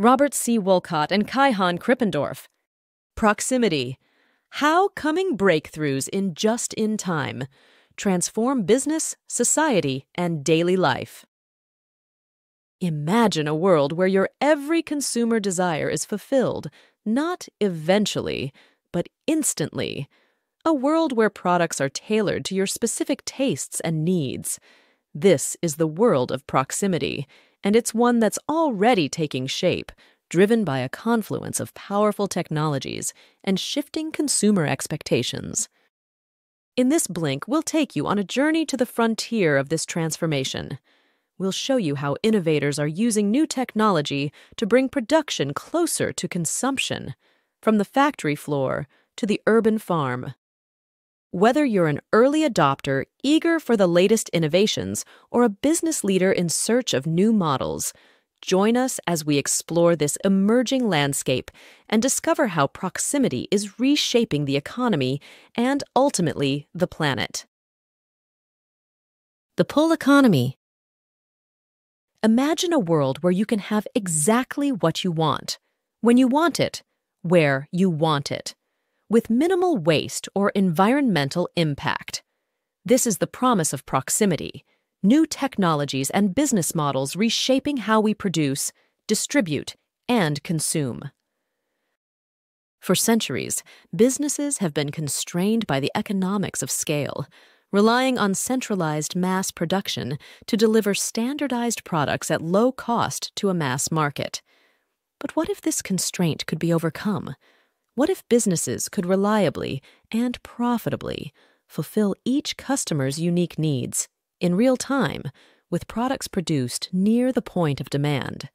Robert C. Wolcott and Kai-Han Krippendorf. Proximity. How coming breakthroughs in just-in-time transform business, society, and daily life. Imagine a world where your every consumer desire is fulfilled, not eventually, but instantly. A world where products are tailored to your specific tastes and needs. This is the world of proximity, and it's one that's already taking shape, driven by a confluence of powerful technologies and shifting consumer expectations. In this blink, we'll take you on a journey to the frontier of this transformation. We'll show you how innovators are using new technology to bring production closer to consumption, from the factory floor to the urban farm. Whether you're an early adopter eager for the latest innovations or a business leader in search of new models, join us as we explore this emerging landscape and discover how proximity is reshaping the economy and, ultimately, the planet. The pull economy. Imagine a world where you can have exactly what you want, when you want it, where you want it, with minimal waste or environmental impact. This is the promise of proximity, new technologies and business models reshaping how we produce, distribute, and consume. For centuries, businesses have been constrained by the economics of scale, relying on centralized mass production to deliver standardized products at low cost to a mass market. But what if this constraint could be overcome? What if businesses could reliably and profitably fulfill each customer's unique needs in real time with products produced near the point of demand?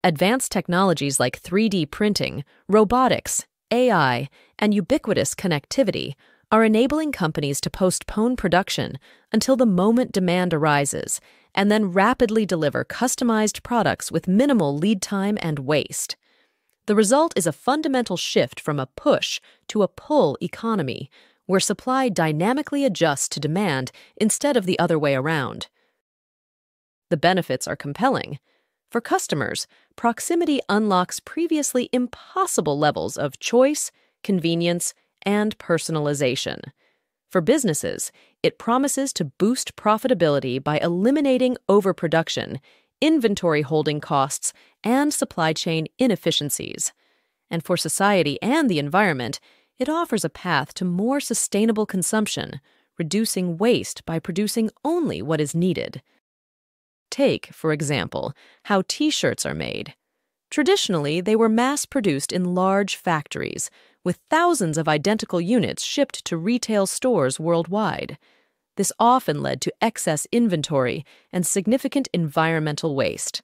Advanced technologies like 3D printing, robotics, AI, and ubiquitous connectivity are enabling companies to postpone production until the moment demand arises and then rapidly deliver customized products with minimal lead time and waste. The result is a fundamental shift from a push to a pull economy, where supply dynamically adjusts to demand instead of the other way around. The benefits are compelling. For customers, proximity unlocks previously impossible levels of choice, convenience, and personalization. For businesses, it promises to boost profitability by eliminating overproduction, inventory holding costs, and supply chain inefficiencies. And for society and the environment, it offers a path to more sustainable consumption, reducing waste by producing only what is needed. Take, for example, how T-shirts are made. Traditionally, they were mass-produced in large factories, with thousands of identical units shipped to retail stores worldwide. This often led to excess inventory and significant environmental waste.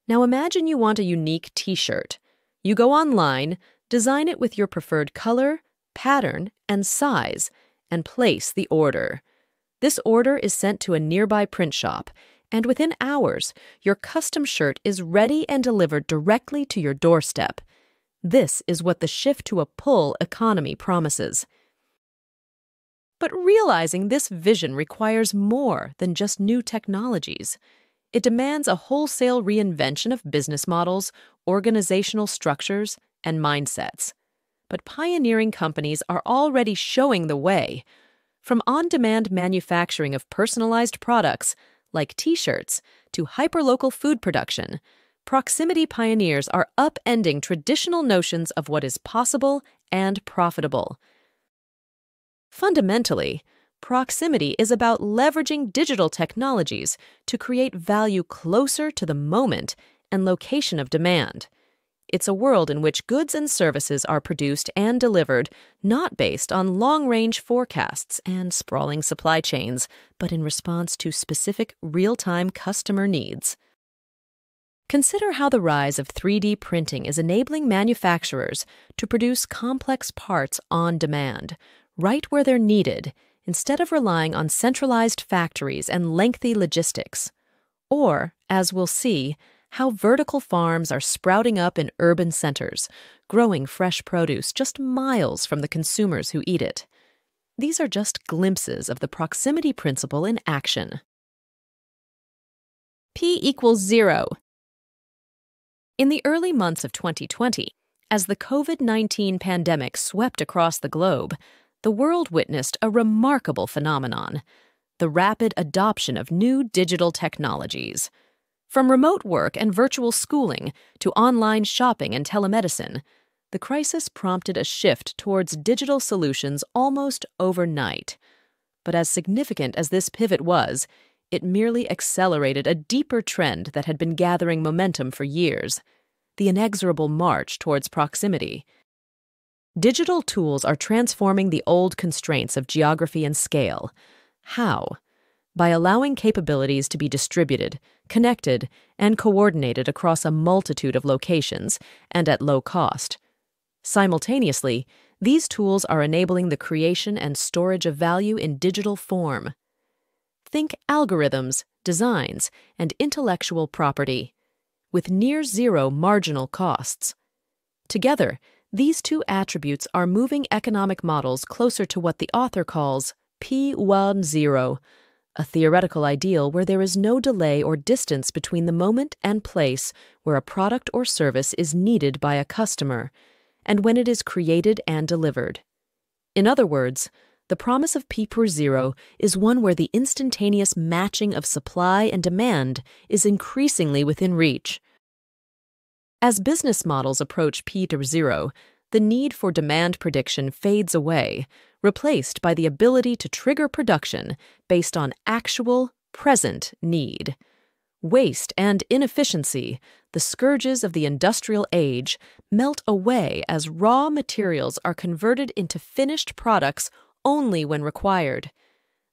Now imagine you want a unique T-shirt. You go online, design it with your preferred color, pattern, and size, and place the order. This order is sent to a nearby print shop, and within hours, your custom shirt is ready and delivered directly to your doorstep. This is what the shift to a pull economy promises. But realizing this vision requires more than just new technologies. It demands a wholesale reinvention of business models, organizational structures, and mindsets. But pioneering companies are already showing the way. From on-demand manufacturing of personalized products, like T-shirts, to hyperlocal food production, proximity pioneers are upending traditional notions of what is possible and profitable. Fundamentally, proximity is about leveraging digital technologies to create value closer to the moment and location of demand. It's a world in which goods and services are produced and delivered not based on long-range forecasts and sprawling supply chains, but in response to specific real-time customer needs. Consider how the rise of 3D printing is enabling manufacturers to produce complex parts on demand, right where they're needed, instead of relying on centralized factories and lengthy logistics. Or, as we'll see, how vertical farms are sprouting up in urban centers, growing fresh produce just miles from the consumers who eat it. These are just glimpses of the proximity principle in action. P = 0. In the early months of 2020, as the COVID-19 pandemic swept across the globe, the world witnessed a remarkable phenomenon: the rapid adoption of new digital technologies. From remote work and virtual schooling to online shopping and telemedicine, the crisis prompted a shift towards digital solutions almost overnight. But as significant as this pivot was, it merely accelerated a deeper trend that had been gathering momentum for years: the inexorable march towards proximity. Digital tools are transforming the old constraints of geography and scale. How? By allowing capabilities to be distributed, connected, and coordinated across a multitude of locations and at low cost. Simultaneously, these tools are enabling the creation and storage of value in digital form. Think algorithms, designs, and intellectual property, with near-zero marginal costs. Together, these two attributes are moving economic models closer to what the author calls P10, a theoretical ideal where there is no delay or distance between the moment and place where a product or service is needed by a customer and when it is created and delivered. In other words, the promise of P10 is one where the instantaneous matching of supply and demand is increasingly within reach. As business models approach P10, the need for demand prediction fades away, replaced by the ability to trigger production based on actual, present need. Waste and inefficiency, the scourges of the industrial age, melt away as raw materials are converted into finished products only when required.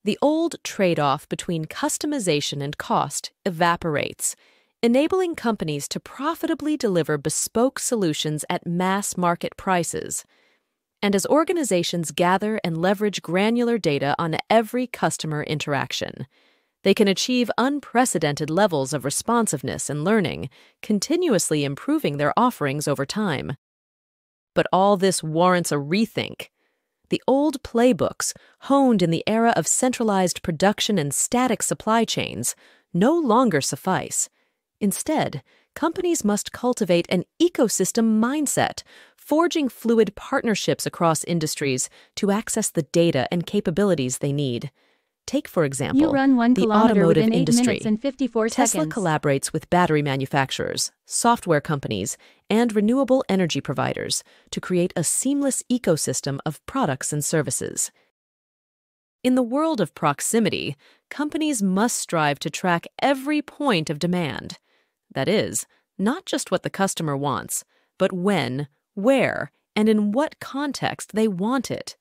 The old trade-off between customization and cost evaporates, enabling companies to profitably deliver bespoke solutions at mass market prices. And as organizations gather and leverage granular data on every customer interaction, they can achieve unprecedented levels of responsiveness and learning, continuously improving their offerings over time. But all this warrants a rethink. The old playbooks, honed in the era of centralized production and static supply chains, no longer suffice. Instead, companies must cultivate an ecosystem mindset, forging fluid partnerships across industries to access the data and capabilities they need. Take, for example, You run 1 the kilometer automotive within 8 industry. minutes and 54 Tesla seconds. collaborates with battery manufacturers, software companies, and renewable energy providers to create a seamless ecosystem of products and services. In the world of proximity, companies must strive to track every point of demand. That is, not just what the customer wants, but when, where, and in what context they want it.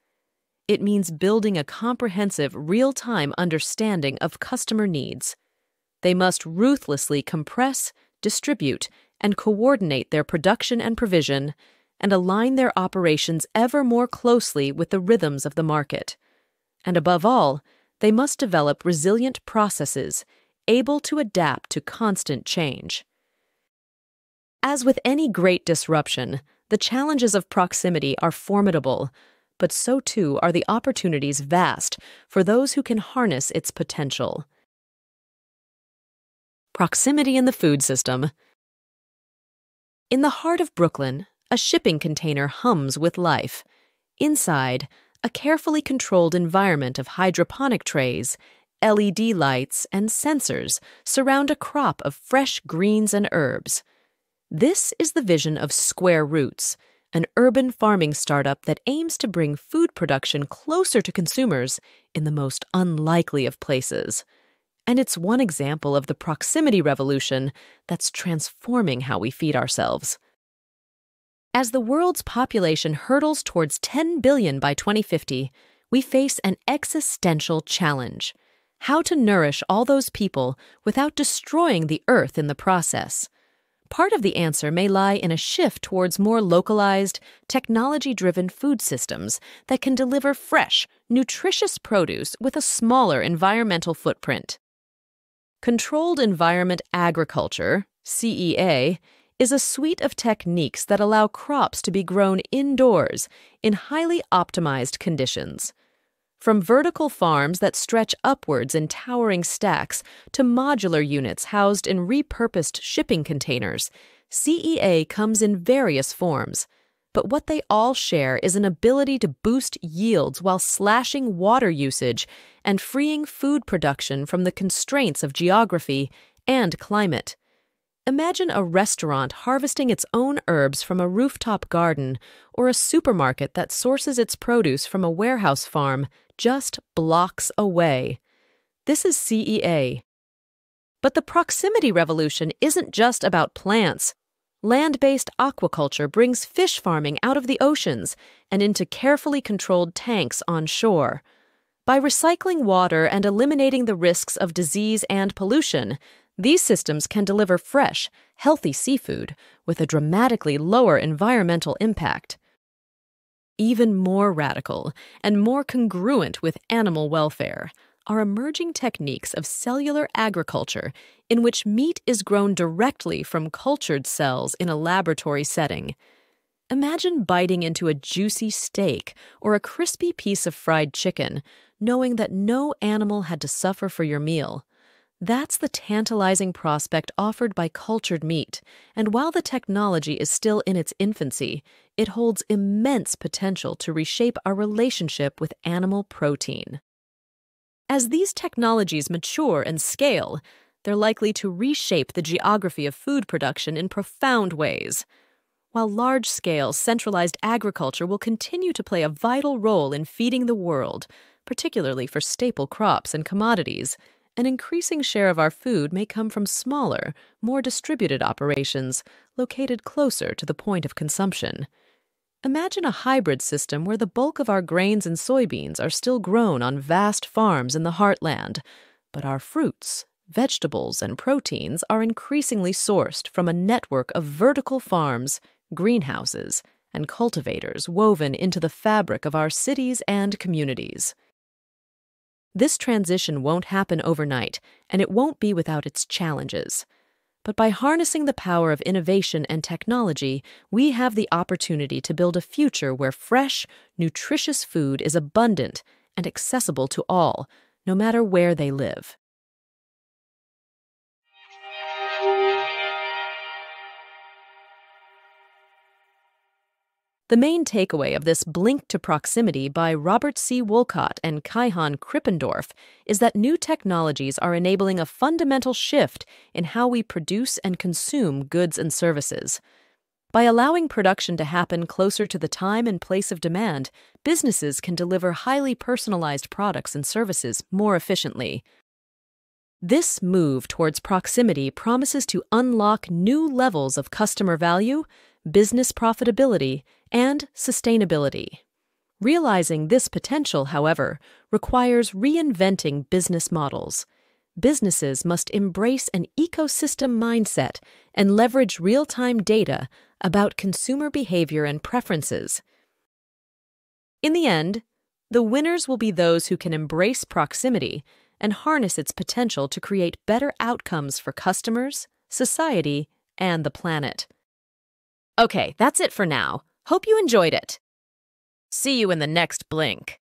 It means building a comprehensive, real-time understanding of customer needs. They must ruthlessly compress, distribute, and coordinate their production and provision, and align their operations ever more closely with the rhythms of the market. And above all, they must develop resilient processes, able to adapt to constant change. As with any great disruption, the challenges of proximity are formidable, but so too are the opportunities vast for those who can harness its potential. Proximity in the food system. In the heart of Brooklyn, a shipping container hums with life. Inside, a carefully controlled environment of hydroponic trays, LED lights, and sensors surround a crop of fresh greens and herbs. This is the vision of Square Roots, an urban farming startup that aims to bring food production closer to consumers in the most unlikely of places. And it's one example of the proximity revolution that's transforming how we feed ourselves. As the world's population hurtles towards 10 billion by 2050, we face an existential challenge: how to nourish all those people without destroying the earth in the process. Part of the answer may lie in a shift towards more localized, technology-driven food systems that can deliver fresh, nutritious produce with a smaller environmental footprint. Controlled Environment Agriculture, CEA, is a suite of techniques that allow crops to be grown indoors in highly optimized conditions. From vertical farms that stretch upwards in towering stacks to modular units housed in repurposed shipping containers, CEA comes in various forms, but what they all share is an ability to boost yields while slashing water usage and freeing food production from the constraints of geography and climate. Imagine a restaurant harvesting its own herbs from a rooftop garden, or a supermarket that sources its produce from a warehouse farm just blocks away. This is CEA. But the proximity revolution isn't just about plants. Land-based aquaculture brings fish farming out of the oceans and into carefully controlled tanks on shore. By recycling water and eliminating the risks of disease and pollution, these systems can deliver fresh, healthy seafood with a dramatically lower environmental impact. Even more radical and more congruent with animal welfare are emerging techniques of cellular agriculture in which meat is grown directly from cultured cells in a laboratory setting. Imagine biting into a juicy steak or a crispy piece of fried chicken, knowing that no animal had to suffer for your meal. That's the tantalizing prospect offered by cultured meat, and while the technology is still in its infancy, it holds immense potential to reshape our relationship with animal protein. As these technologies mature and scale, they're likely to reshape the geography of food production in profound ways. While large-scale, centralized agriculture will continue to play a vital role in feeding the world, particularly for staple crops and commodities, an increasing share of our food may come from smaller, more distributed operations located closer to the point of consumption. Imagine a hybrid system where the bulk of our grains and soybeans are still grown on vast farms in the heartland, but our fruits, vegetables, and proteins are increasingly sourced from a network of vertical farms, greenhouses, and cultivators woven into the fabric of our cities and communities. This transition won't happen overnight, and it won't be without its challenges. But by harnessing the power of innovation and technology, we have the opportunity to build a future where fresh, nutritious food is abundant and accessible to all, no matter where they live. The main takeaway of this Blink to Proximity by Robert C. Wolcott and Kaihan Krippendorf is that new technologies are enabling a fundamental shift in how we produce and consume goods and services. By allowing production to happen closer to the time and place of demand, businesses can deliver highly personalized products and services more efficiently. This move towards proximity promises to unlock new levels of customer value, business profitability, and sustainability. Realizing this potential, however, requires reinventing business models. Businesses must embrace an ecosystem mindset and leverage real-time data about consumer behavior and preferences. In the end, the winners will be those who can embrace proximity and harness its potential to create better outcomes for customers, society, and the planet. Okay, that's it for now. Hope you enjoyed it. See you in the next Blink.